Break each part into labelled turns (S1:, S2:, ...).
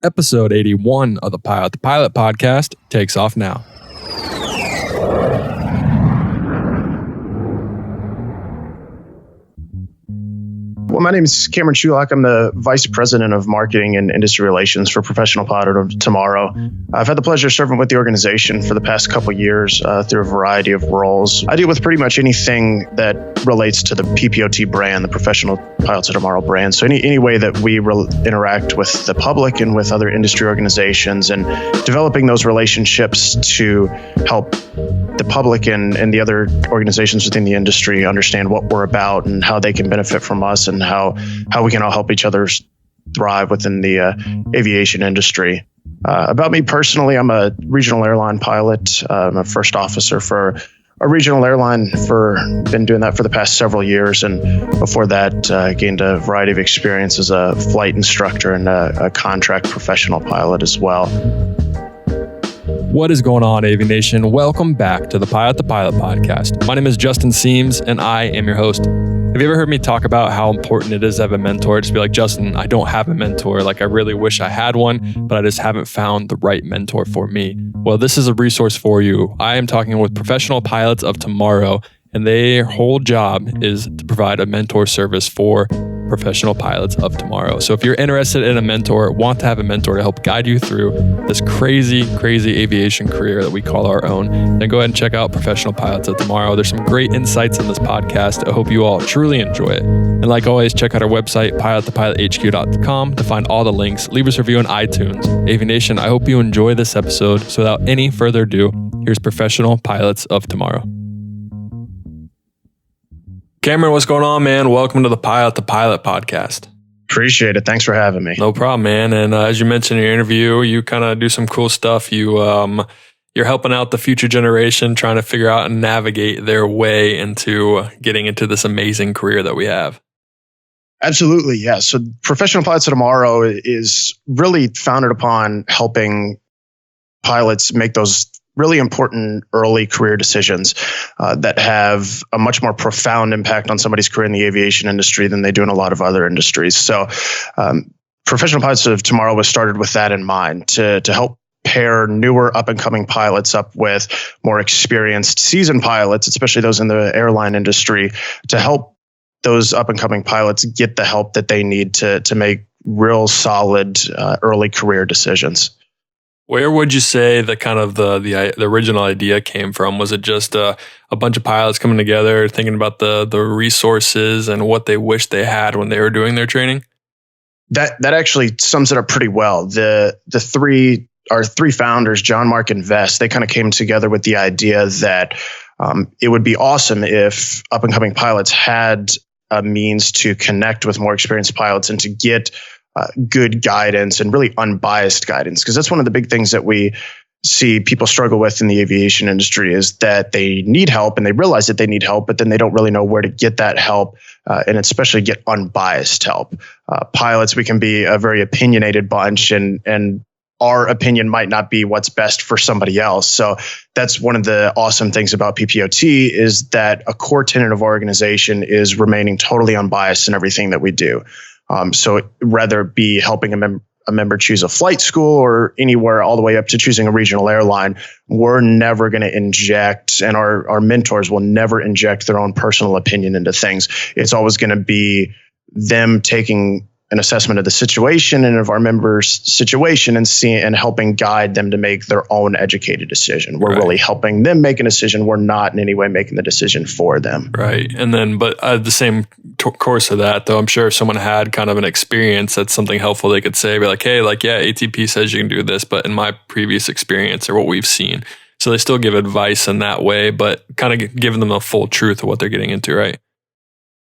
S1: Episode 81 of the Pilot podcast takes off now.
S2: Well, my name is Cameron Sherlock. I'm the Vice President of Marketing and Industry Relations for Professional Pilot of Tomorrow. I've had the pleasure of serving with the organization for the past couple of years through a variety of roles. I deal with pretty much anything that relates to the PPOT brand, the Professional Pilots of Tomorrow brand. So any way that we interact with the public and with other industry organizations and developing those relationships to help the public and the other organizations within the industry understand what we're about and how they can benefit from us and how we can all help each other thrive within the aviation industry. About me personally, I'm a regional airline pilot. I'm a first officer for a regional airline. Been doing that for the past several years, and before that, gained a variety of experience as a flight instructor and a contract professional pilot as well.
S1: What is going on, Avination? Welcome back to the Pilot podcast. My name is Justin Seams, and I am your host. Have you ever heard me talk about how important it is to have a mentor? Just be like, Justin, I don't have a mentor. Like, I really wish I had one, but I just haven't found the right mentor for me. Well, this is a resource for you. I am talking with Professional Pilots of Tomorrow, and their whole job is to provide a mentor service for professional pilots of tomorrow. So if you're interested in a mentor, want to have a mentor to help guide you through this crazy aviation career that we call our own, then go ahead and check out Professional Pilots of Tomorrow. There's some great insights in this podcast. I hope you all truly enjoy it. And like always, check out our website, pilotthepilothq.com, to find all the links. Leave us a review on iTunes. Avination, I hope you enjoy this episode. So without any further ado, here's Professional Pilots of Tomorrow. Cameron, what's going on, man? Welcome to the Pilot podcast.
S2: Appreciate it. Thanks for having me.
S1: No problem, man. And as you mentioned in your interview, you kind of do some cool stuff. You're helping out the future generation, trying to figure out and navigate their way into getting into this amazing career that we have.
S2: Absolutely, yeah. So Professional Pilots of Tomorrow is really founded upon helping pilots make those really important early career decisions that have a much more profound impact on somebody's career in the aviation industry than they do in a lot of other industries. So Professional Pilots of Tomorrow was started with that in mind, to help pair newer up-and-coming pilots up with more experienced seasoned pilots, especially those in the airline industry, to help those up-and-coming pilots get the help that they need to make real solid early career decisions.
S1: Where would you say the kind of the original idea came from? Was it just a bunch of pilots coming together, thinking about the resources and what they wish they had when they were doing their training?
S2: That actually sums it up pretty well. Our three founders, John, Mark, and Vess, they kind of came together with the idea that it would be awesome if up-and-coming pilots had a means to connect with more experienced pilots and to get good guidance and really unbiased guidance, because that's one of the big things that we see people struggle with in the aviation industry, is that they need help and they realize that they need help, but then they don't really know where to get that help, and especially get unbiased help. Pilots, we can be a very opinionated bunch, and our opinion might not be what's best for somebody else. So that's one of the awesome things about PPOT, is that a core tenet of our organization is remaining totally unbiased in everything that we do. So rather it be helping a member choose a flight school or anywhere all the way up to choosing a regional airline, we're never going to inject, and our mentors will never inject their own personal opinion into things. It's always going to be them taking an assessment of the situation and of our members' situation and helping guide them to make their own educated decision. We're really helping them make a decision. We're not in any way making the decision for them.
S1: Right. And then, but the same course of that, though, I'm sure if someone had kind of an experience, that's something helpful they could say, be like, hey, like, yeah, ATP says you can do this, but in my previous experience or what we've seen. So they still give advice in that way, but kind of giving them the full truth of what they're getting into, right?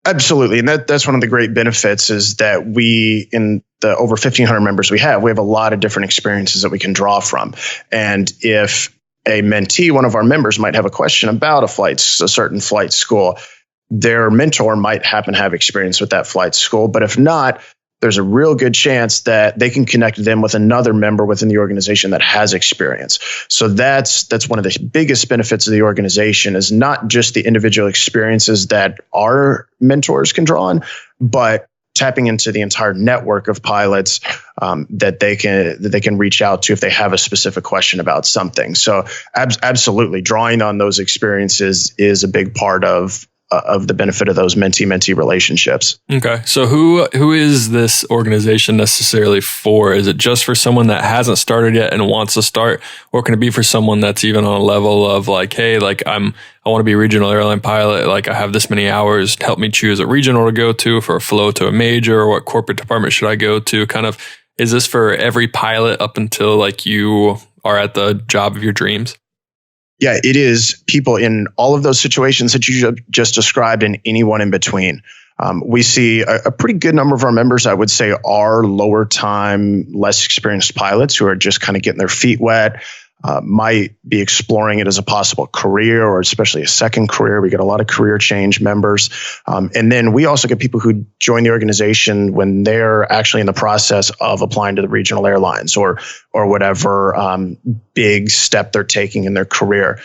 S2: Absolutely. And that's one of the great benefits, is that we, in the over 1,500 members we have a lot of different experiences that we can draw from. And if a mentee, one of our members, might have a question about a certain flight school, their mentor might happen to have experience with that flight school. But if not, there's a real good chance that they can connect them with another member within the organization that has experience. So that's one of the biggest benefits of the organization, is not just the individual experiences that our mentors can draw on, but tapping into the entire network of pilots that they can reach out to if they have a specific question about something. So absolutely, drawing on those experiences is a big part of the benefit of those mentee-mentee relationships.
S1: Okay. So who is this organization necessarily for? Is it just for someone that hasn't started yet and wants to start? Or can it be for someone that's even on a level of like, hey, like I want to be a regional airline pilot. Like I have this many hours. Help me choose a regional to go to for a flow to a major, or what corporate department should I go to? Kind of, is this for every pilot up until like you are at the job of your dreams?
S2: Yeah, it is people in all of those situations that you just described and anyone in between. We see a pretty good number of our members, I would say, are lower time, less experienced pilots who are just kind of getting their feet wet, might be exploring it as a possible career or especially a second career. We get a lot of career change members. And then we also get people who join the organization when they're actually in the process of applying to the regional airlines or whatever big step they're taking in their career.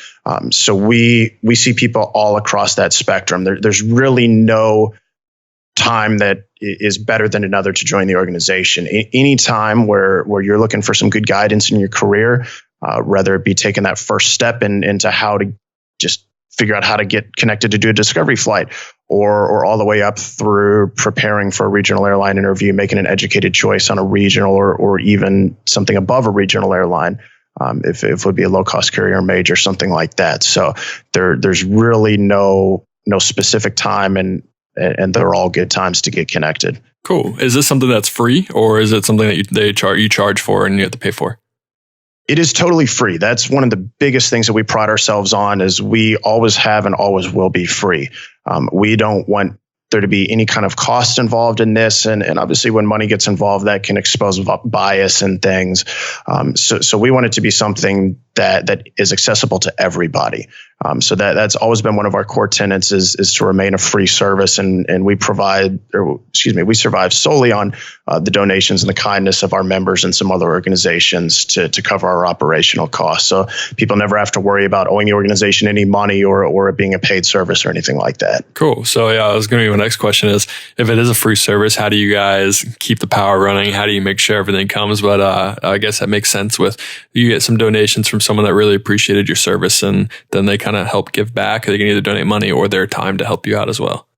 S2: So we see people all across that spectrum. There's really no time that is better than another to join the organization. Any time where you're looking for some good guidance in your career, whether it be taking that first step into how to just figure out how to get connected to do a discovery flight, or all the way up through preparing for a regional airline interview, making an educated choice on a regional or even something above a regional airline, if it would be a low-cost carrier major, something like that. So there's really no specific time, and they're all good times to get connected.
S1: Cool. Is this something that's free, or is it something that you charge for and you have to pay for?
S2: It is totally free. That's one of the biggest things that we pride ourselves on, is we always have and always will be free. We don't want there to be any kind of cost involved in this. And obviously when money gets involved, that can expose bias and things. So we want it to be something that is accessible to everybody. So that's always been one of our core tenets is to remain a free service. And we survive solely on the donations and the kindness of our members and some other organizations to cover our operational costs. So people never have to worry about owing the organization any money or it being a paid service or anything like that.
S1: Cool. So yeah, I was going to be my next question is, if it is a free service, how do you guys keep the power running? How do you make sure everything comes? But I guess that makes sense with you get some donations from someone that really appreciated your service, and then they kind of help give back. They can either donate money or their time to help you out as well.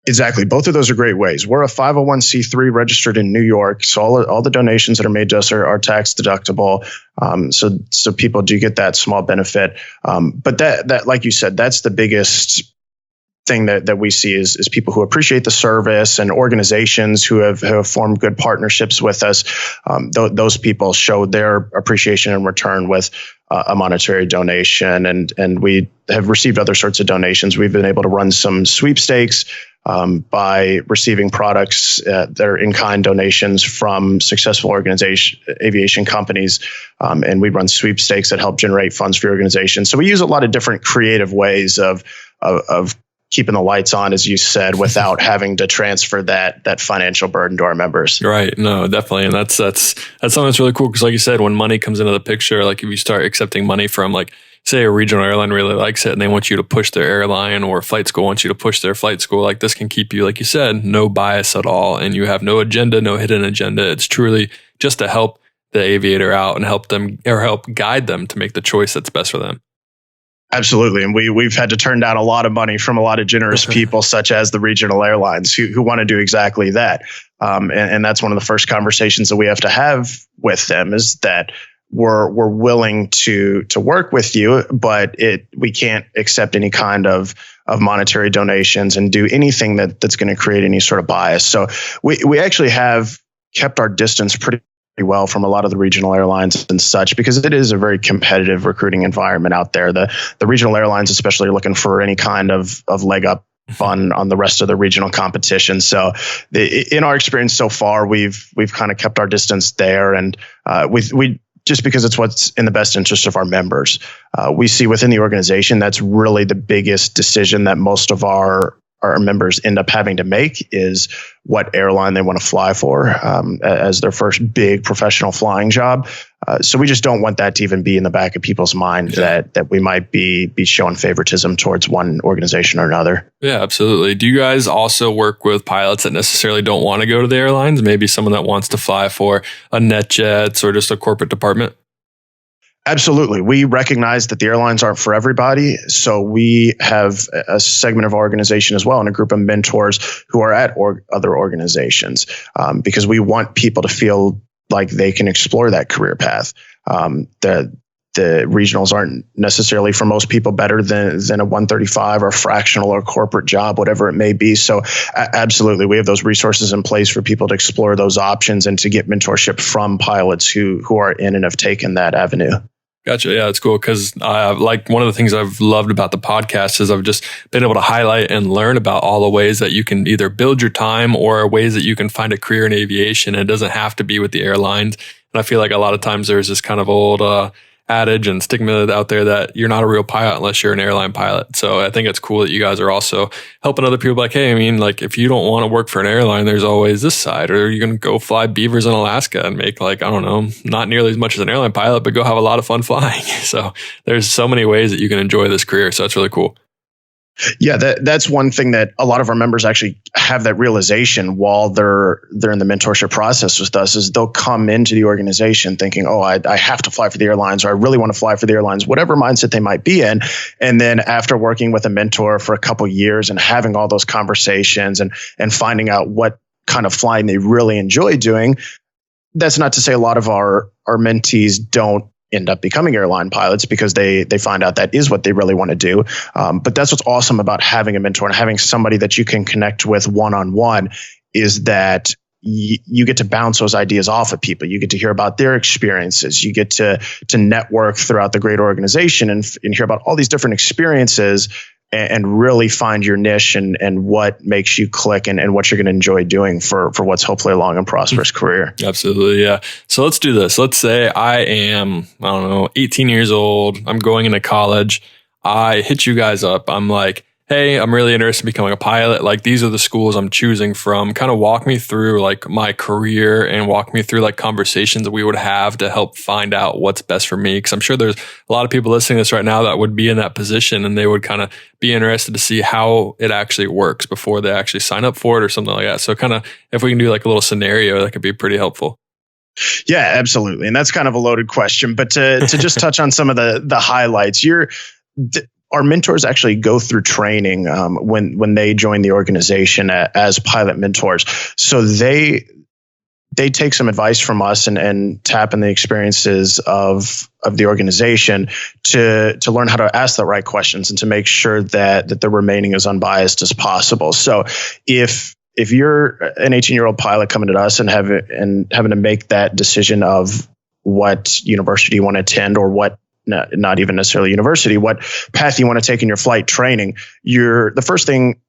S2: Exactly. Both of those are great ways. We're a 501c3 registered in New York. So all the donations that are made to us are tax deductible. So people do get that small benefit. But that, like you said, that's the biggest thing that we see is people who appreciate the service, and organizations who have formed good partnerships with us. Those people show their appreciation in return with a monetary donation, and we have received other sorts of donations. We've been able to run some sweepstakes by receiving products that are in-kind donations from successful aviation companies, and we run sweepstakes that help generate funds for organizations. So we use a lot of different creative ways of keeping the lights on, as you said, without having to transfer that financial burden to our members.
S1: Right. No, definitely. And that's something that's really cool. Because like you said, when money comes into the picture, like if you start accepting money from, like, say a regional airline really likes it and they want you to push their airline, or a flight school wants you to push their flight school, like this can keep you, like you said, no bias at all. And you have no agenda, no hidden agenda. It's truly just to help the aviator out and help them, or help guide them to make the choice that's best for them.
S2: Absolutely. And we've had to turn down a lot of money from a lot of generous people, such as the regional airlines who want to do exactly that. And that's one of the first conversations that we have to have with them, is that we're willing to work with you, but we can't accept any kind of monetary donations and do anything that's going to create any sort of bias. So we actually have kept our distance pretty well from a lot of the regional airlines and such, because it is a very competitive recruiting environment out there. The regional airlines especially are looking for any kind of leg up on the rest of the regional competition. So in our experience so far, we've kind of kept our distance there, and we just because it's what's in the best interest of our members. We see within the organization that's really the biggest decision that most of our our members end up having to make is what airline they want to fly for as their first big professional flying job. So we just don't want that to even be in the back of people's mind that we might be showing favoritism towards one organization or another.
S1: Yeah, absolutely. Do you guys also work with pilots that necessarily don't want to go to the airlines? Maybe someone that wants to fly for a NetJets or just a corporate department?
S2: Absolutely. We recognize that the airlines aren't for everybody. So we have a segment of our organization as well, and a group of mentors who are at other organizations, because we want people to feel like they can explore that career path. The regionals aren't necessarily for most people better than a 135 or fractional or corporate job, whatever it may be. So absolutely, we have those resources in place for people to explore those options and to get mentorship from pilots who are in and have taken that avenue.
S1: Gotcha. Yeah, it's cool because like one of the things I've loved about the podcast is I've just been able to highlight and learn about all the ways that you can either build your time or ways that you can find a career in aviation. It doesn't have to be with the airlines. And I feel like a lot of times there's this kind of old adage and stigma out there that you're not a real pilot unless you're an airline pilot. So I think it's cool that you guys are also helping other people like, hey, I mean, like if you don't want to work for an airline, there's always this side, or you're going to go fly beavers in Alaska and make like, I don't know, not nearly as much as an airline pilot, but go have a lot of fun flying. So there's so many ways that you can enjoy this career. So that's really cool.
S2: Yeah, that's one thing that a lot of our members actually have that realization while they're in the mentorship process with us is they'll come into the organization thinking, oh, I have to fly for the airlines, or I really want to fly for the airlines, whatever mindset they might be in. And then after working with a mentor for a couple of years and having all those conversations and finding out what kind of flying they really enjoy doing, that's not to say a lot of our mentees don't end up becoming airline pilots because they find out that is what they really want to do. But that's what's awesome about having a mentor and having somebody that you can connect with one-on-one is that you get to bounce those ideas off of people. You get to hear about their experiences. You get to network throughout the great organization and hear about all these different experiences and really find your niche and what makes you click and what you're going to enjoy doing for what's hopefully a long and prosperous career.
S1: Absolutely. Yeah. So let's do this. Let's say I am, 18 years old. I'm going into college. I hit you guys up. I'm like, hey, I'm really interested in becoming a pilot. Like these are the schools I'm choosing from. Kind of walk me through like my career and walk me through like conversations that we would have to help find out what's best for me. Cause I'm sure there's a lot of people listening to this right now that would be in that position and they would kind of be interested to see how it actually works before they actually sign up for it or something like that. So kind of if we can do like a little scenario, that could be pretty helpful.
S2: Yeah, absolutely. And that's kind of a loaded question, but to just touch on some of the highlights, our mentors actually go through training when they join the organization as pilot mentors. So they take some advice from us and tap in the experiences of the organization to learn how to ask the right questions and to make sure that they're remaining as unbiased as possible. So if you're an 18-year-old pilot coming to us and having to make that decision of what university you want to attend or what not even necessarily university, what path you want to take in your flight training, the first thing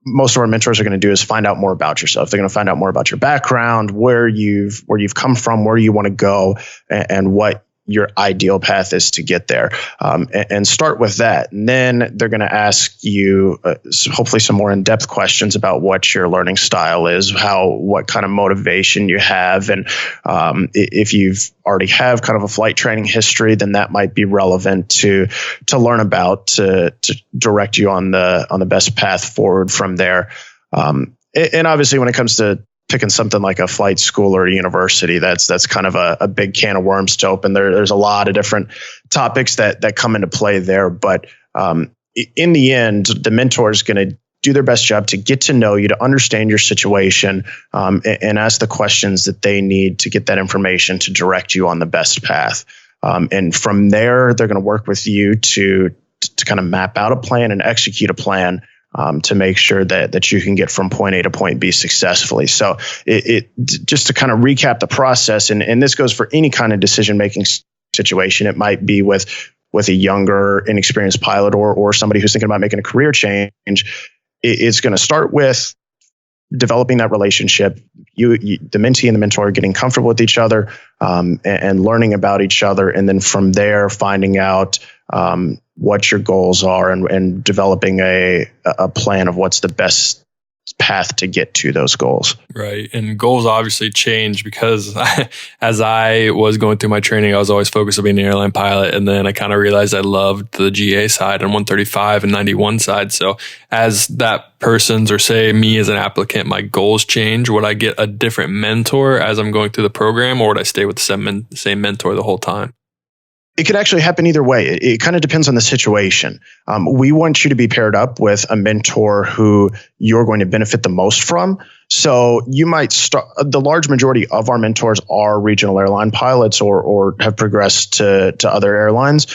S2: most of our mentors are going to do is find out more about yourself. They're going to find out more about your background, where you've come from, where you want to go, and what your ideal path is to get there, and start with that. And then they're going to ask you hopefully some more in-depth questions about what your learning style is, what kind of motivation you have, and if you've already have kind of a flight training history, then that might be relevant to learn about to direct you on the best path forward from there. And obviously, when it comes to picking something like a flight school or a university, that's kind of a big can of worms to open. There's a lot of different topics that come into play there. But in the end, the mentor is going to do their best job to get to know you, to understand your situation, and ask the questions that they need to get that information to direct you on the best path. And from there, they're going to work with you to kind of map out a plan and execute a plan to make sure that you can get from point A to point B successfully. So it just to kind of recap the process, and this goes for any kind of decision-making situation. It might be with a younger, inexperienced pilot or somebody who's thinking about making a career change. It's going to start with developing that relationship. The mentee and the mentor are getting comfortable with each other and learning about each other. And then from there, finding out what your goals are, and developing a plan of what's the best path to get to those goals.
S1: Right. And goals obviously change because as I was going through my training, I was always focused on being an airline pilot. And then I kind of realized I loved the GA side and 135 and 91 side. So as that person's, or say me as an applicant, my goals change. Would I get a different mentor as I'm going through the program, or would I stay with the same mentor the whole time?
S2: It could actually happen either way. It kind of depends on the situation. We want you to be paired up with a mentor who you're going to benefit the most from. So you might start, the large majority of our mentors are regional airline pilots or have progressed to other airlines.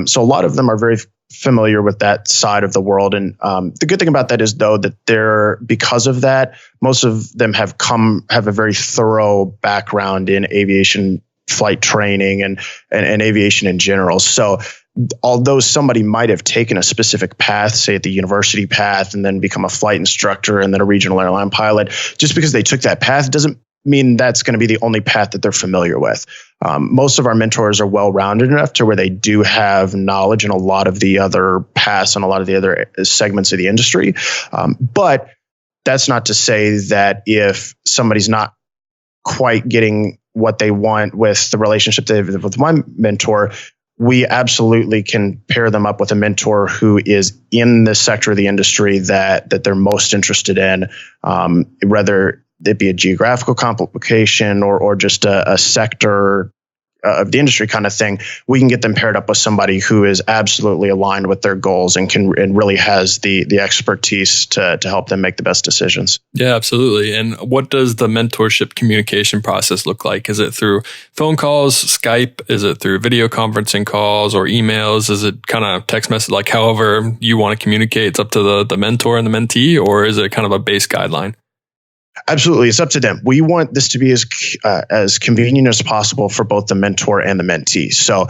S2: So a lot of them are very familiar with that side of the world. And the good thing about that is, though, that because of that, most of them have a very thorough background in aviation flight training and aviation in general. So although somebody might have taken a specific path, say at the university path, and then become a flight instructor and then a regional airline pilot, just because they took that path doesn't mean that's going to be the only path that they're familiar with. Most of our mentors are well-rounded enough to where they do have knowledge in a lot of the other paths and a lot of the other segments of the industry. But that's not to say that if somebody's not quite getting what they want with the relationship they have with my mentor, we absolutely can pair them up with a mentor who is in the sector of the industry that they're most interested in, whether it be a geographical complication or just a sector of the industry kind of thing. We can get them paired up with somebody who is absolutely aligned with their goals and really has the expertise to help them make the best decisions.
S1: Yeah, absolutely. And what does the mentorship communication process look like? Is it through phone calls, Skype? Is it through video conferencing calls or emails? Is it kind of text message, like however you want to communicate? It's up to the mentor and the mentee, or is it kind of a base guideline?
S2: Absolutely. It's up to them. We want this to be as convenient as possible for both the mentor and the mentee. So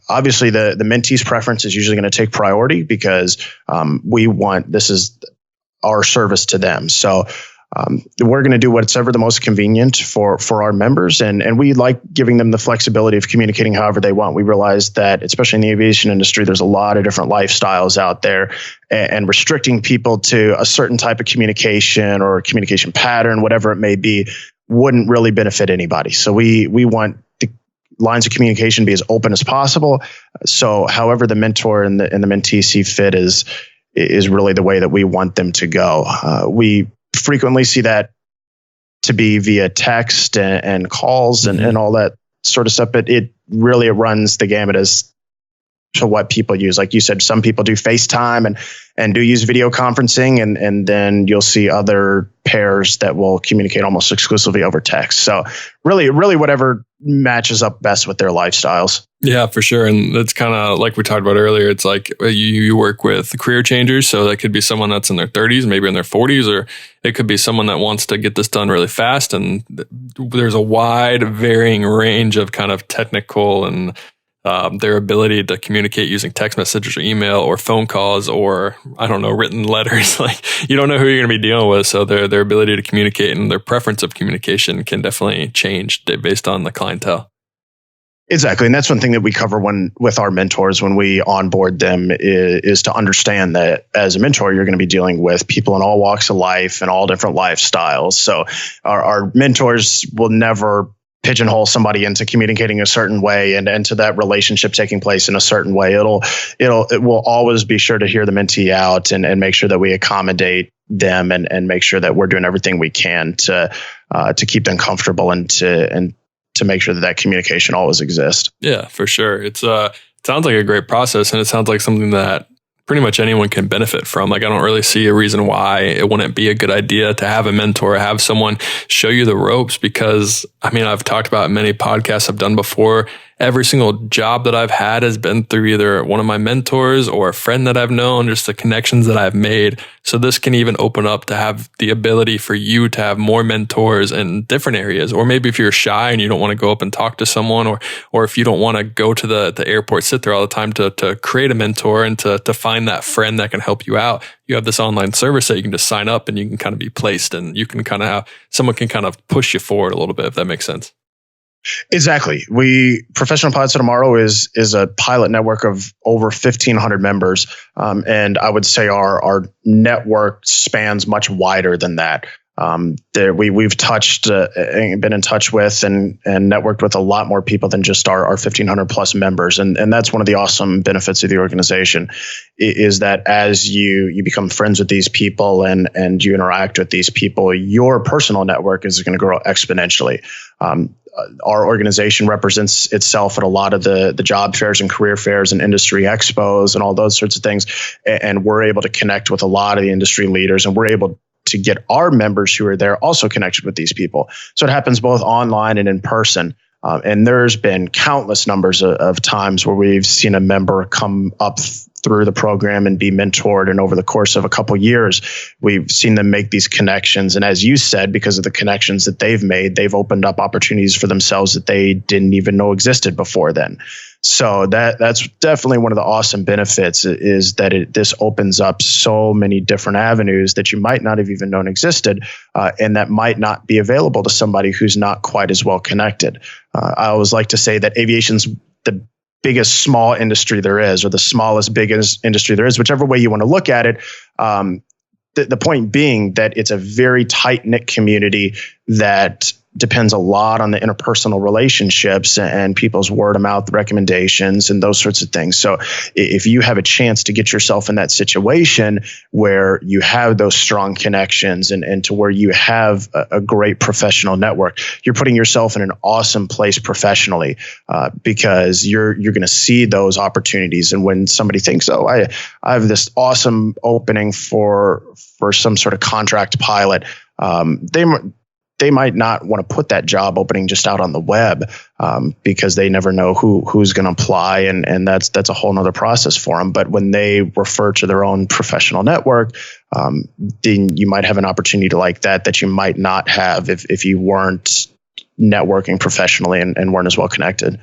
S2: obviously the mentee's preference is usually going to take priority because this is our service to them. So we're going to do what's ever the most convenient for our members. And we like giving them the flexibility of communicating however they want. We realize that, especially in the aviation industry, there's a lot of different lifestyles out there, and restricting people to a certain type of communication or communication pattern, whatever it may be, wouldn't really benefit anybody. So we want the lines of communication to be as open as possible. So however the mentor and the mentee see fit is really the way that we want them to go. We frequently see that to be via text and calls and all that sort of stuff, but it runs the gamut as to what people use. Like you said, some people do FaceTime and do use video conferencing, and then you'll see other pairs that will communicate almost exclusively over text. So really whatever matches up best with their lifestyles. Yeah,
S1: for sure. And that's kind of like we talked about earlier. It's like you work with career changers. So that could be someone that's in their 30s, maybe in their 40s, or it could be someone that wants to get this done really fast. And there's a wide varying range of kind of technical and their ability to communicate using text messages or email or phone calls or, I don't know, written letters. Like, you don't know who you're going to be dealing with. So their ability to communicate and their preference of communication can definitely change based on the clientele.
S2: Exactly. And that's one thing that we cover with our mentors when we onboard them is to understand that as a mentor, you're going to be dealing with people in all walks of life and all different lifestyles. So our mentors will never pigeonhole somebody into communicating a certain way and to that relationship taking place in a certain way. It will always be sure to hear the mentee out and make sure that we accommodate them and make sure that we're doing everything we can to keep them comfortable and to make sure that communication always exists.
S1: Yeah, for sure. It sounds like a great process, and it sounds like something that pretty much anyone can benefit from. Like, I don't really see a reason why it wouldn't be a good idea to have a mentor, have someone show you the ropes, because I mean, I've talked about many podcasts I've done before. Every single job that I've had has been through either one of my mentors or a friend that I've known, just the connections that I've made. So this can even open up to have the ability for you to have more mentors in different areas. Or maybe if you're shy and you don't want to go up and talk to someone, or if you don't want to go to the airport, sit there all the time to create a mentor and to find that friend that can help you out. You have this online service that you can just sign up and you can kind of be placed, and you can kind of have someone can kind of push you forward a little bit, if that makes sense.
S2: Exactly. Professional Pilots of Tomorrow is a pilot network of over 1,500 members. And I would say our network spans much wider than that. We've touched and been in touch with and networked with a lot more people than just our 1,500 plus members. And that's one of the awesome benefits of the organization is that as you become friends with these people and you interact with these people, your personal network is going to grow exponentially. Our organization represents itself at a lot of the job fairs and career fairs and industry expos and all those sorts of things. And we're able to connect with a lot of the industry leaders, and we're able to get our members who are there also connected with these people. So it happens both online and in person. And there's been countless numbers of times where we've seen a member come up through the program and be mentored. And over the course of a couple of years, we've seen them make these connections. And as you said, because of the connections that they've made, they've opened up opportunities for themselves that they didn't even know existed before then. So that's definitely one of the awesome benefits is that this opens up so many different avenues that you might not have even known existed, and that might not be available to somebody who's not quite as well connected. I always like to say that aviation's the biggest small industry there is, or the smallest biggest industry there is, whichever way you want to look at it. The point being that it's a very tight-knit community that depends a lot on the interpersonal relationships and people's word of mouth recommendations and those sorts of things. So if you have a chance to get yourself in that situation where you have those strong connections and to where you have a great professional network, you're putting yourself in an awesome place professionally, because you're going to see those opportunities. And when somebody thinks, oh, I have this awesome opening for some sort of contract pilot, they might not want to put that job opening just out on the web, because they never know who's going to apply, and that's a whole nother process for them. But when they refer to their own professional network, then you might have an opportunity like that you might not have if you weren't networking professionally and weren't as well connected.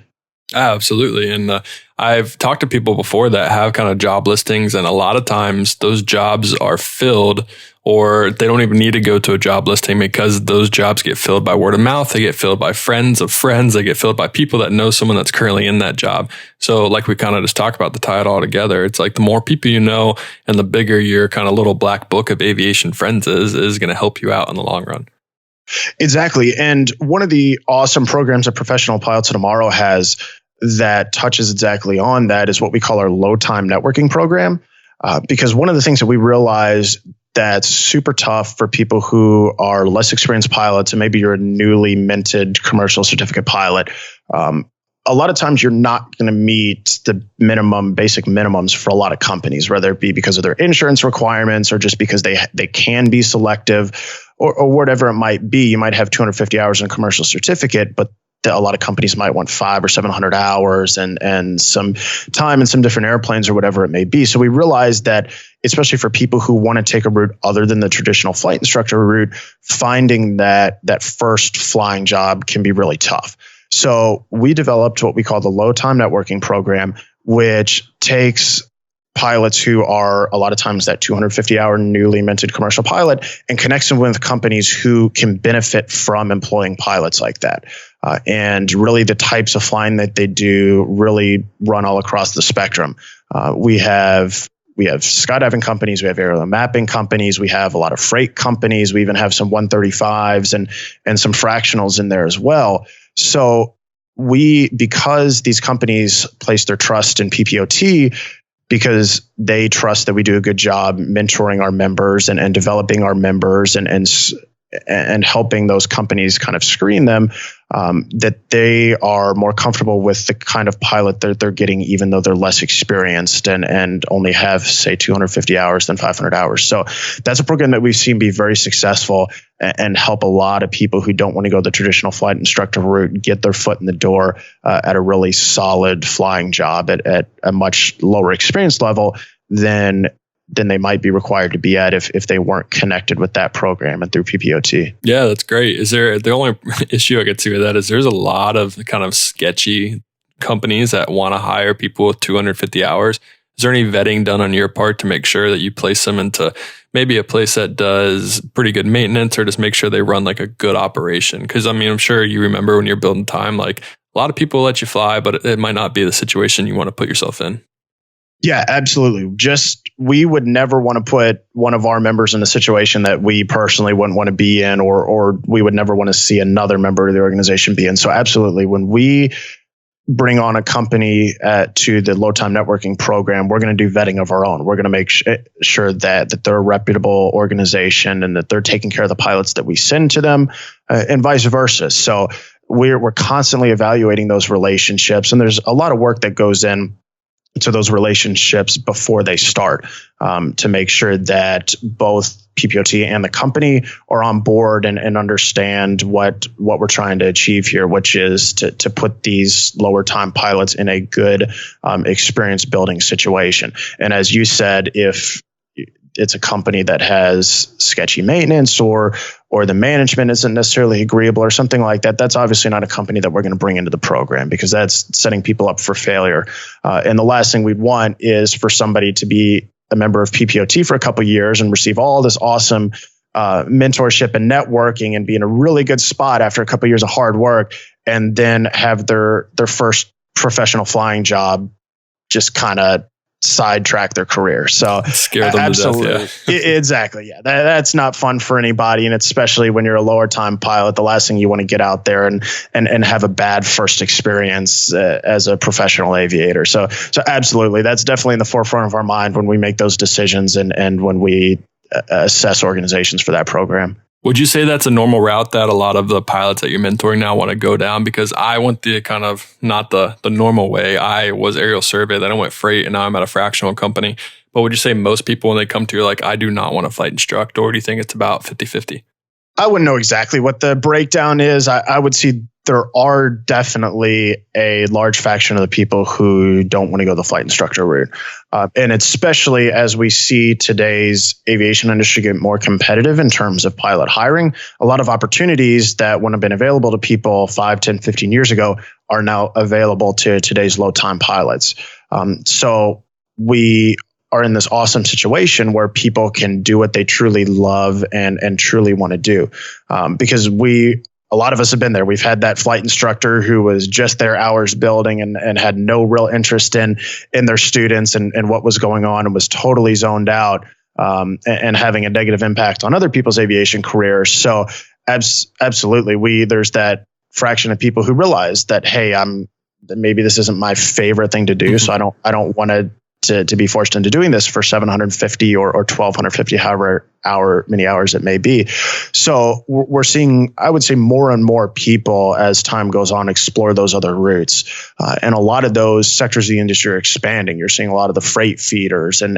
S1: Absolutely. And I've talked to people before that have kind of job listings, and a lot of times those jobs are filled, or they don't even need to go to a job listing because those jobs get filled by word of mouth. They get filled by friends of friends. They get filled by people that know someone that's currently in that job. So like we kind of just talked about, to tie it all together, it's like the more people you know and the bigger your kind of little black book of aviation friends is going to help you out in the long run.
S2: Exactly. And one of the awesome programs that Professional Pilots of Tomorrow has that touches exactly on that is what we call our low time networking program. Because one of the things that we realize that's super tough for people who are less experienced pilots, and maybe you're a newly minted commercial certificate pilot, a lot of times you're not going to meet the basic minimums for a lot of companies, whether it be because of their insurance requirements or just because they can be selective or whatever it might be. You might have 250 hours in a commercial certificate, but a lot of companies might want 500 or 700 hours and some time and some different airplanes or whatever it may be. So we realized that, especially for people who want to take a route other than the traditional flight instructor route, finding that first flying job can be really tough. So we developed what we call the low time networking program, which takes pilots who are a lot of times that 250-hour newly minted commercial pilot and connects them with companies who can benefit from employing pilots like that. And really the types of flying that they do really run all across the spectrum. We have skydiving companies, we have aerial mapping companies, we have a lot of freight companies, we even have some 135s and some fractionals in there as well. So because these companies place their trust in PPOT, because they trust that we do a good job mentoring our members and developing our members and helping those companies kind of screen them, that they are more comfortable with the kind of pilot that they're getting, even though they're less experienced and only have, say, 250 hours than 500 hours. So that's a program that we've seen be very successful and help a lot of people who don't want to go the traditional flight instructor route get their foot in the door at a really solid flying job at a much lower experience level than they might be required to be at if they weren't connected with that program and through PPOT.
S1: Yeah, that's great. The only issue I could see with that is there's a lot of kind of sketchy companies that want to hire people with 250 hours, Is there any vetting done on your part to make sure that you place them into maybe a place that does pretty good maintenance, or just make sure they run like a good operation? Because I mean, I'm sure you remember when you're building time, like a lot of people let you fly, but it might not be the situation you want to put yourself in.
S2: Yeah, absolutely. We would never want to put one of our members in a situation that we personally wouldn't want to be in, or we would never want to see another member of the organization be in. So absolutely, when we bring on a company to the low time networking program, we're going to do vetting of our own. We're going to make sure that they're a reputable organization and that they're taking care of the pilots that we send to them, and vice versa. So we're constantly evaluating those relationships, and there's a lot of work that goes in to those relationships before they start, to make sure that both PPOT and the company are on board and understand what we're trying to achieve here, which is to put these lower time pilots in a good experience building situation. And as you said, if it's a company that has sketchy maintenance or the management isn't necessarily agreeable or something like that, that's obviously not a company that we're going to bring into the program, because that's setting people up for failure. And the last thing we'd want is for somebody to be a member of PPOT for a couple of years and receive all this awesome mentorship and networking and be in a really good spot after a couple of years of hard work, and then have their first professional flying job just kind of sidetrack their career. So
S1: scare them
S2: absolutely
S1: to death, yeah.
S2: Exactly. Yeah. That's not fun for anybody. And especially when you're a lower time pilot, the last thing you want to get out there and have a bad first experience as a professional aviator. So absolutely, that's definitely in the forefront of our mind when we make those decisions and when we assess organizations for that program.
S1: Would you say that's a normal route that a lot of the pilots that you're mentoring now want to go down? Because I went the kind of not the normal way. I was aerial survey, then I went freight, and now I'm at a fractional company. But would you say most people, when they come to you, like, I do not want to flight instruct, or do you think it's about 50-50?
S2: I wouldn't know exactly what the breakdown is. I would see there are definitely a large faction of the people who don't want to go the flight instructor route. And especially as we see today's aviation industry get more competitive in terms of pilot hiring, a lot of opportunities that wouldn't have been available to people 5, 10, 15 years ago are now available to today's low time pilots. So we are in this awesome situation where people can do what they truly love and truly want to do. Because a lot of us have been there. We've had that flight instructor who was just there hours building and had no real interest in their students and what was going on, and was totally zoned out, and having a negative impact on other people's aviation careers. So absolutely, there's that fraction of people who realize that, hey, maybe this isn't my favorite thing to do. So I don't want to be forced into doing this for 750 or 1250, however many hours it may be. So we're seeing, I would say, more and more people as time goes on explore those other routes. And a lot of those sectors of the industry are expanding. You're seeing a lot of the freight feeders and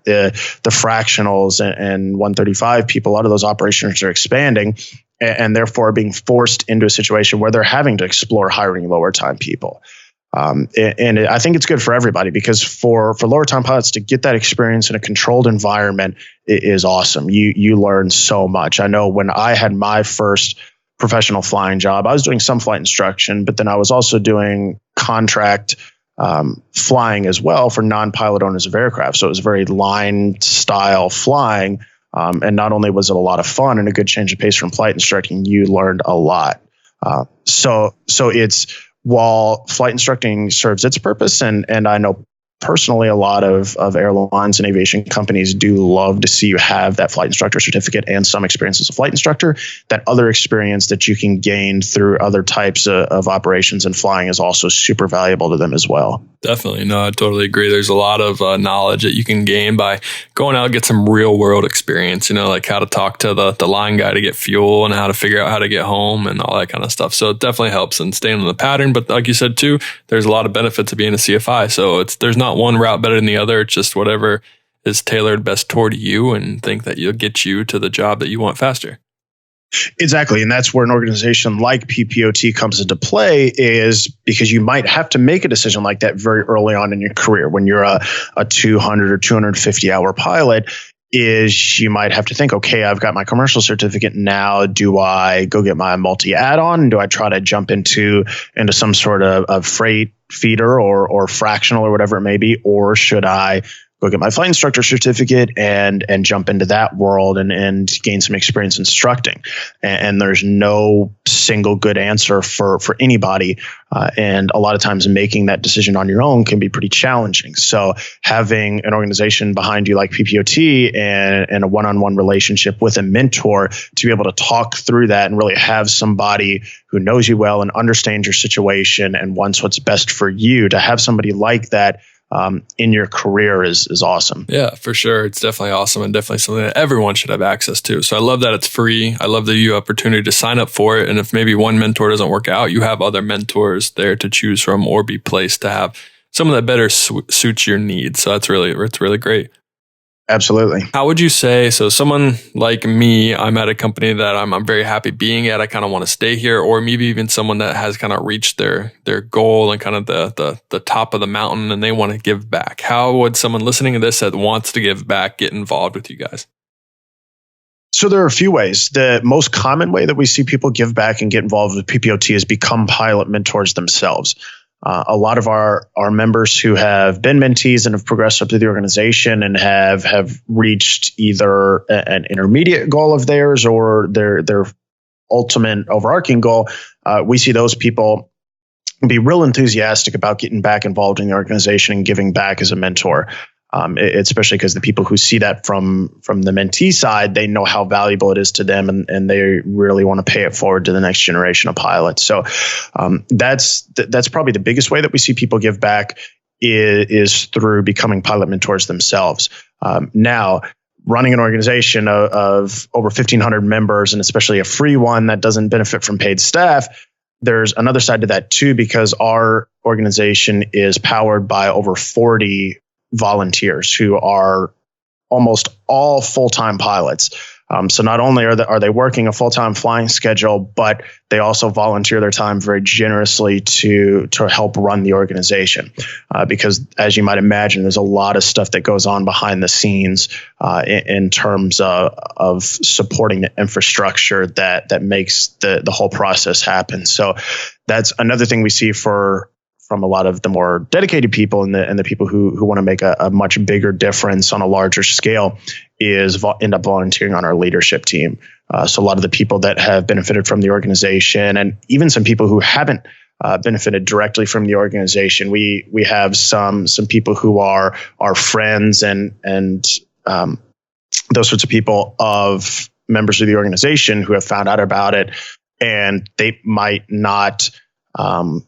S2: the fractionals and 135 people. A lot of those operations are expanding, and therefore being forced into a situation where they're having to explore hiring lower time people. And I think it's good for everybody, because for lower time pilots to get that experience in a controlled environment is awesome. You learn so much. I know when I had my first professional flying job, I was doing some flight instruction, but then I was also doing contract flying as well for non-pilot owners of aircraft. So it was very line style flying. And not only was it a lot of fun and a good change of pace from flight instructing, you learned a lot. So it's, while flight instructing serves its purpose, and I know personally a lot of airlines and aviation companies do love to see you have that flight instructor certificate and some experience as a flight instructor, that other experience that you can gain through other types of operations and flying is also super valuable to them as well.
S1: Definitely. No, I totally agree. There's a lot of knowledge that you can gain by going out and get some real world experience, like how to talk to the line guy to get fuel and how to figure out how to get home and all that kind of stuff. So it definitely helps in staying on the pattern. But like you said, too, there's a lot of benefits of being a CFI. So there's not one route better than the other. It's just whatever is tailored best toward you and think that you'll get you to the job that you want faster.
S2: Exactly. And that's where an organization like PPOT comes into play, is because you might have to make a decision like that very early on in your career. When you're a 200 or 250 hour pilot, is you might have to think, okay, I've got my commercial certificate now. Do I go get my multi add-on? Do I try to jump into some sort of freight feeder or fractional or whatever it may be? Or should I go get my flight instructor certificate and jump into that world and gain some experience instructing? And there's no single good answer for anybody. And a lot of times making that decision on your own can be pretty challenging. So having an organization behind you like PPOT and a one-on-one relationship with a mentor to be able to talk through that and really have somebody who knows you well and understands your situation and wants what's best for you, to have somebody like that in your career is awesome.
S1: Yeah, for sure. It's definitely awesome and definitely something that everyone should have access to. So I love that it's free. I love that you have opportunity to sign up for it. And if maybe one mentor doesn't work out, you have other mentors there to choose from or be placed to have someone that better suits your needs. So it's really great.
S2: Absolutely.
S1: How would you say, so someone like me, I'm at a company that I'm very happy being at, I kind of want to stay here, or maybe even someone that has kind of reached their goal and kind of the top of the mountain and they want to give back. How would someone listening to this that wants to give back get involved with you guys?
S2: So there are a few ways. The most common way that we see people give back and get involved with PPOT is become pilot mentors themselves. A lot of our members who have been mentees and have progressed up through the organization and have reached either an intermediate goal of theirs or their ultimate overarching goal, we see those people be real enthusiastic about getting back involved in the organization and giving back as a mentor. Especially because the people who see that from the mentee side, they know how valuable it is to them, and they really want to pay it forward to the next generation of pilots. So that's probably the biggest way that we see people give back is through becoming pilot mentors themselves. Now, running an organization of over 1,500 members, and especially a free one that doesn't benefit from paid staff, there's another side to that too, because our organization is powered by over 40 volunteers who are almost all full-time pilots. So not only are they working a full-time flying schedule, but they also volunteer their time very generously to help run the organization. Because as you might imagine, there's a lot of stuff that goes on behind the scenes in terms of supporting the infrastructure that makes the whole process happen. So that's another thing we see from a lot of the more dedicated people and the people who want to make a much bigger difference on a larger scale is end up volunteering on our leadership team. So a lot of the people that have benefited from the organization, and even some people who haven't benefited directly from the organization, we have some people who are our friends and those sorts of people of members of the organization who have found out about it, and they might not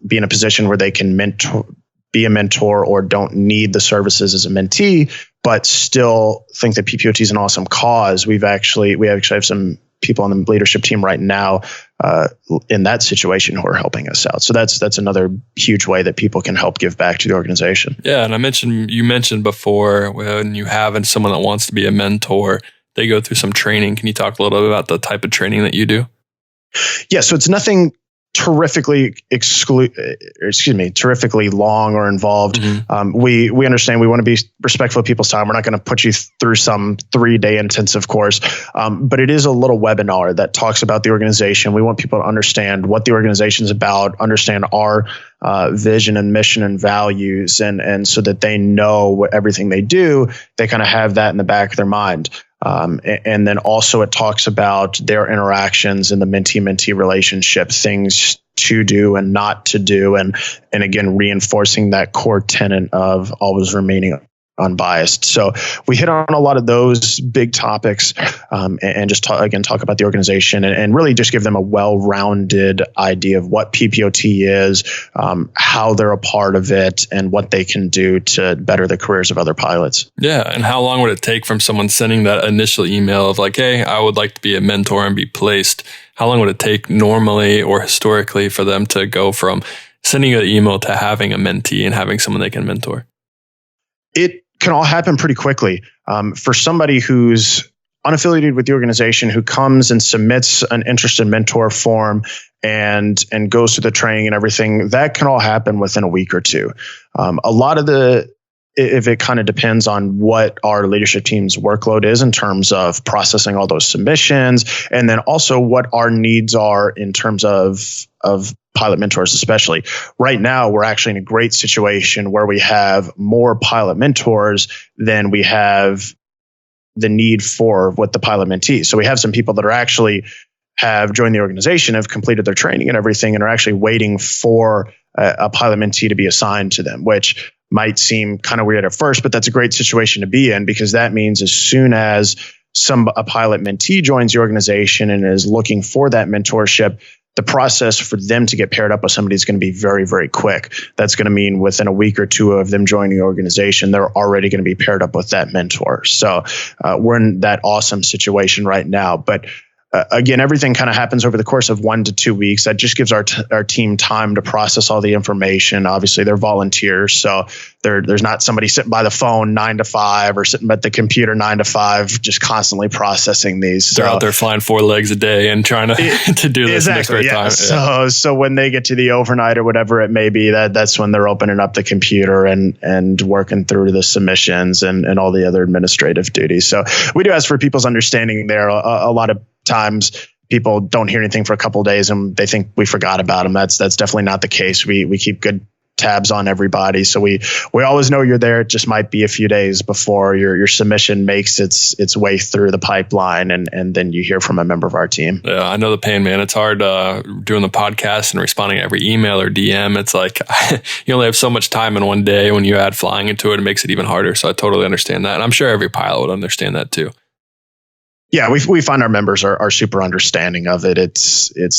S2: be in a position where they can be a mentor or don't need the services as a mentee, but still think that PPOT is an awesome cause. We actually have some people on the leadership team right now in that situation who are helping us out. So that's another huge way that people can help give back to the organization.
S1: Yeah, and you mentioned before when you have someone that wants to be a mentor, they go through some training. Can you talk a little bit about the type of training that you do?
S2: Yeah, so it's nothing terrifically long or involved.
S1: Mm-hmm.
S2: We understand we want to be respectful of people's time. We're not going to put you through some 3-day intensive course, but it is a little webinar that talks about the organization. We want people to understand what the organization is about, understand our vision and mission and values, and so that they know what everything they do, they kind of have that in the back of their mind. And then also it talks about their interactions in the mentee-mentee relationship, things to do and not to do, and again, reinforcing that core tenet of always remaining unbiased. So we hit on a lot of those big topics and just talk about the organization and really just give them a well-rounded idea of what PPOT is, how they're a part of it, and what they can do to better the careers of other pilots.
S1: Yeah. And how long would it take from someone sending that initial email of like, hey, I would like to be a mentor and be placed? How long would it take normally or historically for them to go from sending an email to having a mentee and having someone they can mentor?
S2: It can all happen pretty quickly. For somebody who's unaffiliated with the organization, who comes and submits an interested mentor form and goes through the training and everything, that can all happen within a week or two. A lot of if it kind of depends on what our leadership team's workload is in terms of processing all those submissions, and then also what our needs are in terms of pilot mentors, especially. Right now, we're actually in a great situation where we have more pilot mentors than we have the need for with the pilot mentees. So we have some people that are actually have joined the organization, have completed their training and everything, and are actually waiting for a pilot mentee to be assigned to them, which might seem kind of weird at first, but that's a great situation to be in, because that means as soon as a pilot mentee joins the organization and is looking for that mentorship, the process for them to get paired up with somebody is going to be very, very quick. That's going to mean within a week or two of them joining the organization, they're already going to be paired up with that mentor. So we're in that awesome situation right now. But again, everything kind of happens over the course of 1 to 2 weeks. That just gives our team time to process all the information. Obviously, they're volunteers, so there's not somebody sitting by the phone 9 to 5 or sitting at the computer 9 to 5, just constantly processing these.
S1: They're out there flying 4 legs a day and trying to do this in their spare time.
S2: So when they get to the overnight or whatever it may be, that's when they're opening up the computer and working through the submissions and all the other administrative duties. So we do ask for people's understanding there. A lot of times people don't hear anything for a couple of days and they think we forgot about them. That's definitely not the case. We keep good tabs on everybody. So we always know you're there. It just might be a few days before your submission makes its way through the pipeline, and then you hear from a member of our team.
S1: Yeah, I know the pain, man. It's hard doing the podcast and responding to every email or DM. It's like you only have so much time in one day. When you add flying into it, it makes it even harder. So I totally understand that. And I'm sure every pilot would understand that too.
S2: Yeah, we find our members are super understanding of it.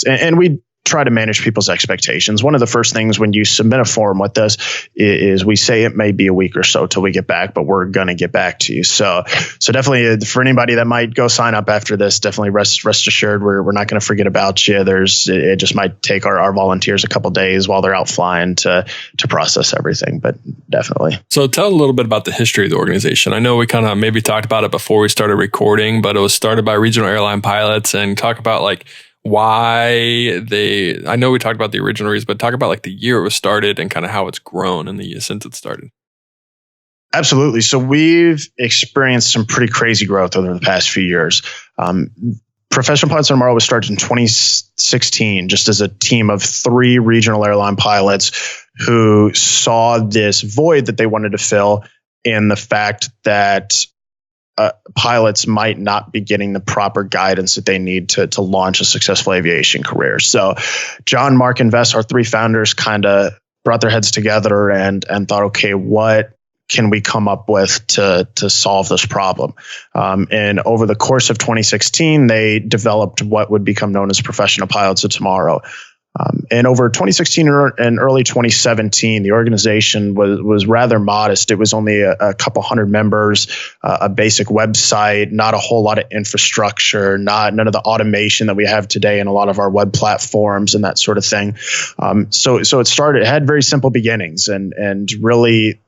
S2: And we try to manage people's expectations. One of the first things when you submit a form with us is we say it may be a week or so till we get back, but we're going to get back to you. So definitely for anybody that might go sign up after this, definitely rest assured we're not going to forget about you. It just might take our volunteers a couple of days while they're out flying to process everything, but definitely.
S1: So tell a little bit about the history of the organization. I know we kind of maybe talked about it before we started recording, but it was started by regional airline pilots, and talk about like why I know we talked about the original reason, but talk about like the year it was started and kind of how it's grown in the year since it started.
S2: Absolutely. So we've experienced some pretty crazy growth over the past few years. Professional Pilots on Tomorrow was started in 2016, just as a team of 3 regional airline pilots who saw this void that they wanted to fill in the fact that pilots might not be getting the proper guidance that they need to launch a successful aviation career. So John, Mark, and Vess, our 3 founders, kind of brought their heads together and thought, okay, what can we come up with to solve this problem? And over the course of 2016, they developed what would become known as Professional Pilots of Tomorrow. And over 2016 and early 2017, the organization was rather modest. It was only a couple hundred members, a basic website, not a whole lot of infrastructure, none of the automation that we have today in a lot of our web platforms and that sort of thing. So it had very simple beginnings, and really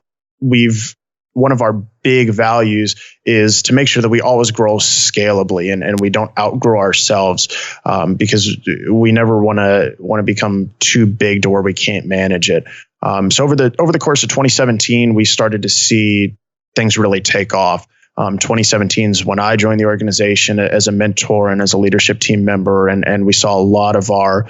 S2: one of our big values is to make sure that we always grow scalably and we don't outgrow ourselves, because we never want to become too big to where we can't manage it. So over the course of 2017, we started to see things really take off. 2017 is when I joined the organization as a mentor and as a leadership team member, and we saw a lot of our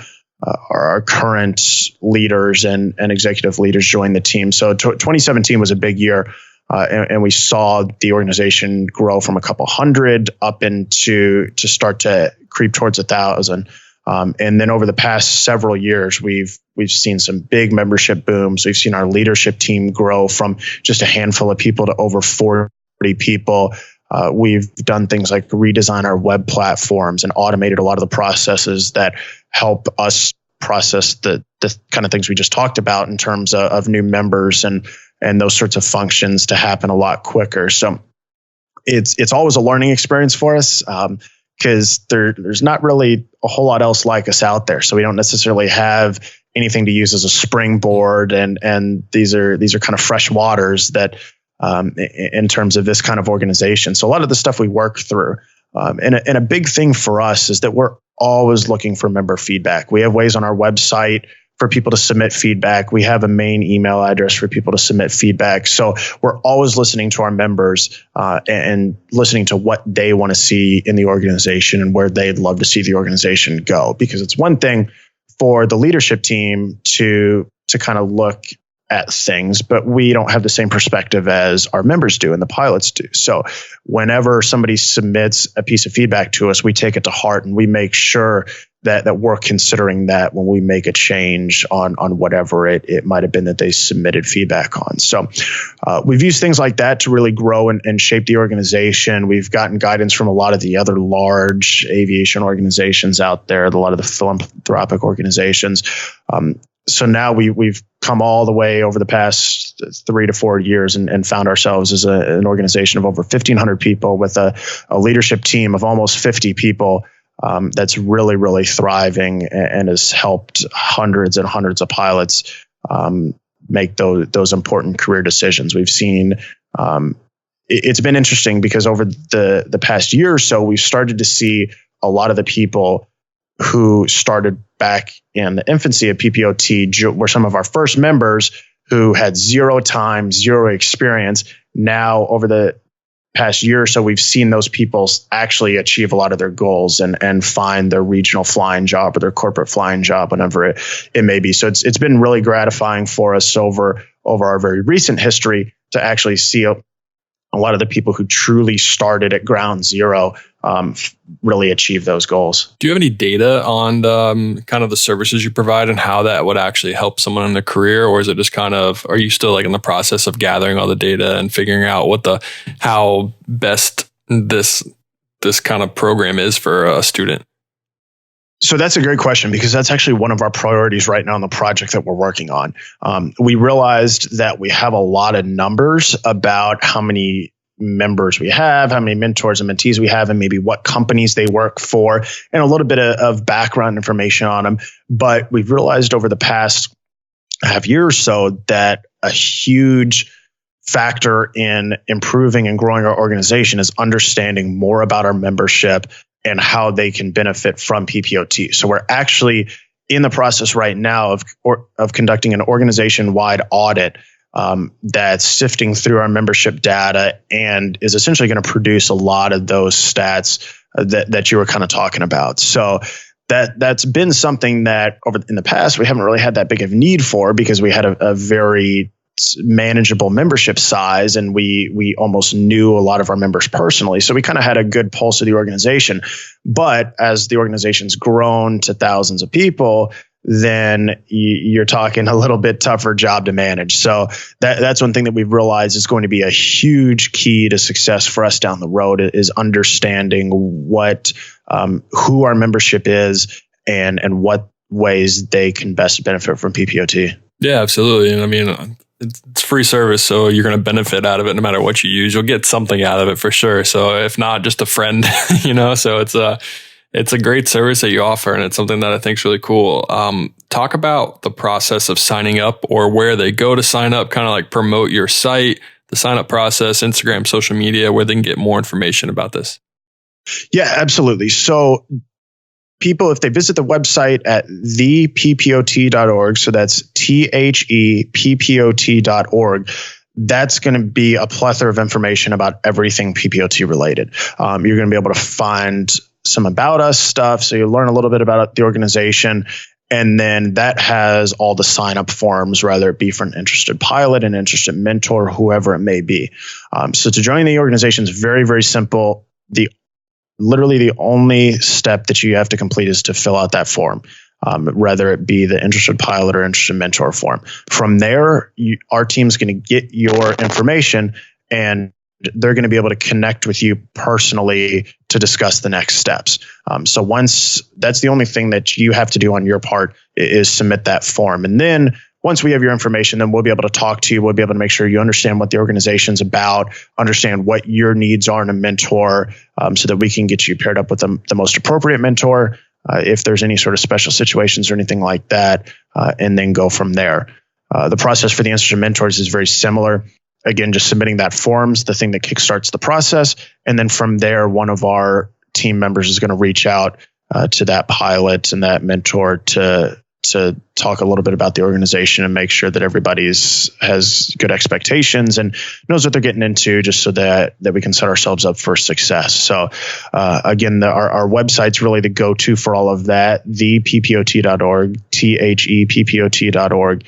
S2: current leaders and executive leaders join the team. So 2017 was a big year. And we saw the organization grow from a couple hundred up to start to creep towards 1,000. And then over the past several years, we've seen some big membership booms. We've seen our leadership team grow from just a handful of people to over 40 people. We've done things like redesign our web platforms and automated a lot of the processes that help us process the kind of things we just talked about in terms of new members and those sorts of functions to happen a lot quicker. So it's always a learning experience for us, because there's not really a whole lot else like us out there. So we don't necessarily have anything to use as a springboard, and these are kind of fresh waters that in terms of this kind of organization. So a lot of the stuff we work through, and a big thing for us is that we're always looking for member feedback. We have ways on our website for people to submit feedback. We have a main email address for people to submit feedback. So we're always listening to our members and listening to what they want to see in the organization and where they'd love to see the organization go. Because it's one thing for the leadership team to kind of look at things, but we don't have the same perspective as our members do and the pilots do. So whenever somebody submits a piece of feedback to us, we take it to heart and we make sure that we're considering that when we make a change on whatever it might have been that they submitted feedback on. So we've used things like that to really grow and shape the organization. We've gotten guidance from a lot of the other large aviation organizations out there, a lot of the philanthropic organizations. So now we've come all the way over the past 3 to 4 years and found ourselves as an organization of over 1,500 people with a leadership team of almost 50 people that's really, really thriving and has helped hundreds and hundreds of pilots make those important career decisions. We've seen it's been interesting because over the past year or so, we've started to see a lot of the people who started back in the infancy of PPOT were some of our first members who had zero time, zero experience. Now, over the past year or so, we've seen those people actually achieve a lot of their goals and find their regional flying job or their corporate flying job, whenever it may be. So it's been really gratifying for us over our very recent history to actually see a lot of the people who truly started at ground zero really achieve those goals.
S1: Do you have any data on kind of the services you provide and how that would actually help someone in their career? Or is it just kind of, are you still like in the process of gathering all the data and figuring out how best this kind of program is for a student?
S2: So that's a great question, because that's actually one of our priorities right now in the project that we're working on. We realized that we have a lot of numbers about how many members we have, how many mentors and mentees we have, and maybe what companies they work for, and a little bit of background information on them. But we've realized over the past half year or so that a huge factor in improving and growing our organization is understanding more about our membership and how they can benefit from PPOT. So we're actually in the process right now of conducting an organization-wide audit that's sifting through our membership data and is essentially going to produce a lot of those stats that you were kind of talking about. So that's been something that in the past we haven't really had that big of need for, because we had a very manageable membership size and we almost knew a lot of our members personally. So we kind of had a good pulse of the organization. But as the organization's grown to thousands of people, then you're talking a little bit tougher job to manage. So that's one thing that we've realized is going to be a huge key to success for us down the road, is understanding who our membership is and what ways they can best benefit from PPOT. Yeah,
S1: absolutely. And I mean, it's free service, so you're going to benefit out of it no matter what you use. You'll get something out of it for sure. So if not, just a friend, so it's a great service that you offer, and it's something that I think is really cool. Talk about the process of signing up, or where they go to sign up, kind of like promote your site, the sign up process, Instagram, social media, where they can get more information about this.
S2: Yeah, absolutely. So people, if they visit the website at theppot.org, so that's theppot.org, that's going to be a plethora of information about everything PPOT related. You're going to be able to find some about us stuff. So you learn a little bit about the organization. And then that has all the sign up forms, whether it be for an interested pilot, an interested mentor, whoever it may be. So to join the organization is very, very simple. Literally the only step that you have to complete is to fill out that form, whether it be the interested pilot or interested mentor form. From there, our team's going to get your information, and they're going to be able to connect with you personally to discuss the next steps. So that's the only thing that you have to do on your part is submit that form. And then once we have your information, then we'll be able to talk to you. We'll be able to make sure you understand what the organization's about, understand what your needs are in a mentor, so that we can get you paired up with the most appropriate mentor, if there's any sort of special situations or anything like that, and then go from there. The process for the Insertion mentors is very similar. Again, just submitting that form's the thing that kickstarts the process. And then from there, one of our team members is going to reach out to that pilot and that mentor to to talk a little bit about the organization and make sure that everybody's has good expectations and knows what they're getting into, just so that we can set ourselves up for success. So again, our website's really the go-to for all of that, theppot.org, theppot.org.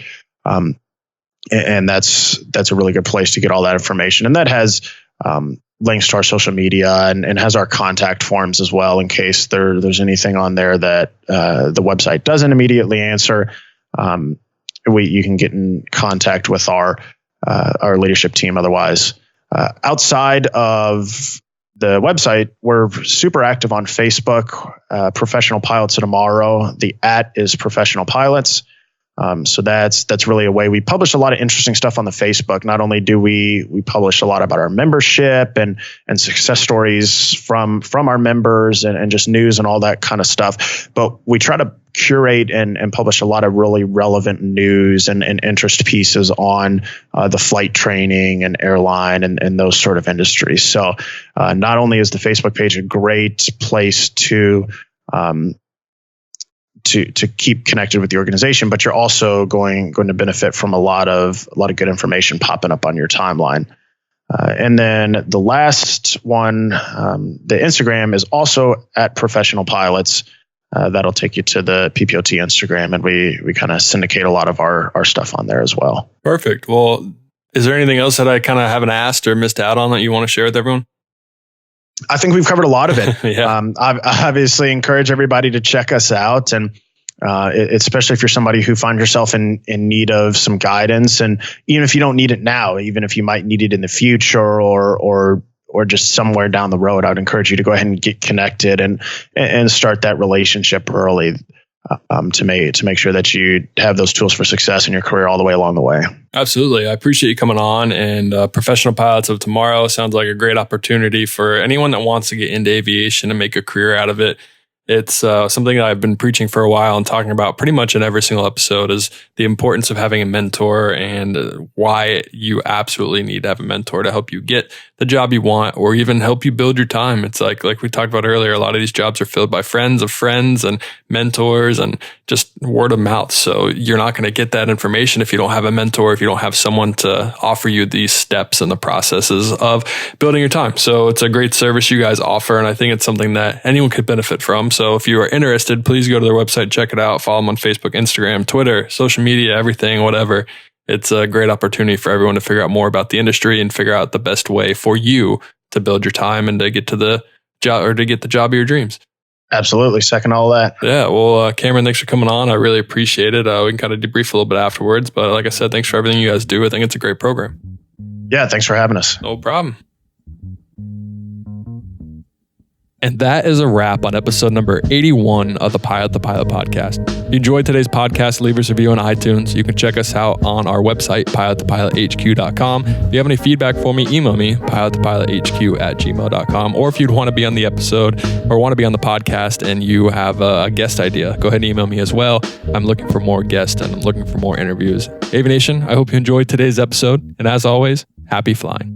S2: And that's a really good place to get all that information. And that has links to our social media and has our contact forms as well, in case there's anything on there that the website doesn't immediately answer. You can get in contact with our leadership team otherwise. Outside of the website, we're super active on Facebook, Professional Pilots of Tomorrow. The @ is Professional Pilots. So that's really a way. We publish a lot of interesting stuff on the Facebook. Not only do we publish a lot about our membership and success stories from our members and just news and all that kind of stuff, but we try to curate and publish a lot of really relevant news and interest pieces on the flight training and airline and those sort of industries. So not only is the Facebook page a great place to keep connected with the organization, but you're also going to benefit from a lot of good information popping up on your timeline. And then the last one, the Instagram is also at Professional Pilots. That'll take you to the PPOT Instagram, and we kind of syndicate a lot of our stuff on there as well.
S1: Perfect. Well, is there anything else that I kind of haven't asked or missed out on that you want to share with everyone?
S2: I think we've covered a lot of it.
S1: Yeah.
S2: I obviously encourage everybody to check us out, and especially if you're somebody who finds yourself in need of some guidance, and even if you don't need it now, even if you might need it in the future or just somewhere down the road, I would encourage you to go ahead and get connected and start that relationship early. To make sure that you have those tools for success in your career all the way along the way. Absolutely.
S1: I appreciate you coming on, and Professional Pilots of Tomorrow sounds like a great opportunity for anyone that wants to get into aviation and make a career out of it. It's something that I've been preaching for a while and talking about pretty much in every single episode, is the importance of having a mentor and why you absolutely need to have a mentor to help you get the job you want, or even help you build your time. It's like we talked about earlier, a lot of these jobs are filled by friends of friends and mentors and just word of mouth. So you're not going to get that information if you don't have a mentor, if you don't have someone to offer you these steps and the processes of building your time. So it's a great service you guys offer, and I think it's something that anyone could benefit from. So if you are interested, please go to their website, check it out, follow them on Facebook, Instagram, Twitter, social media, everything, whatever. It's a great opportunity for everyone to figure out more about the industry and figure out the best way for you to build your time and to get to the job, or to get the job of your dreams.
S2: Absolutely. Second all that.
S1: Yeah. Well, Cameron, thanks for coming on. I really appreciate it. We can kind of debrief a little bit afterwards, but like I said, thanks for everything you guys do. I think it's a great program.
S2: Yeah. Thanks for having us.
S1: No problem. And that is a wrap on episode number 81 of the Pilot the Pilot podcast. If you enjoyed today's podcast, leave us a review on iTunes. You can check us out on our website, pilotthepilothq.com. If you have any feedback for me, email me, pilotthepilothq@gmail.com. Or if you'd want to be on the episode or want to be on the podcast and you have a guest idea, go ahead and email me as well. I'm looking for more guests and I'm looking for more interviews. Avination, I hope you enjoyed today's episode. And as always, happy flying.